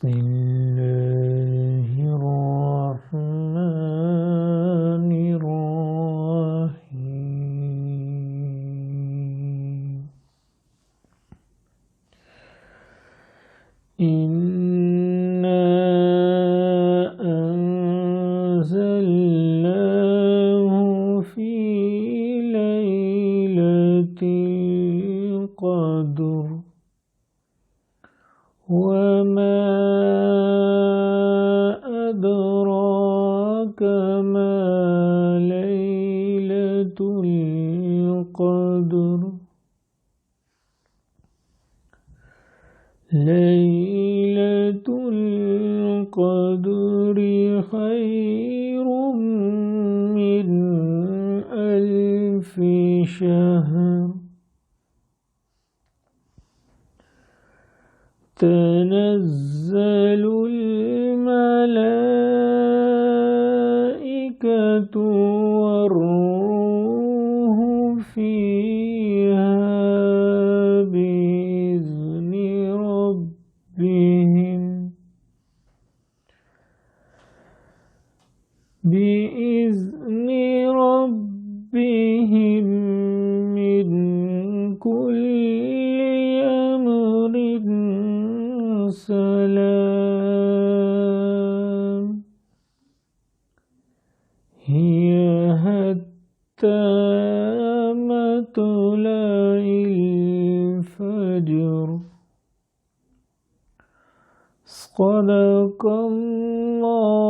بسم الله الرحمن الرحيم إنا أنزلناه في ليلة القدر وما أدراك ما ليلة القدر ليلة القدر خير من 1000 شهر تنزل الملائكة والروح فيها بإذن ربهم من كل أمر سلام هي حتى مطلع الفجر صدق الله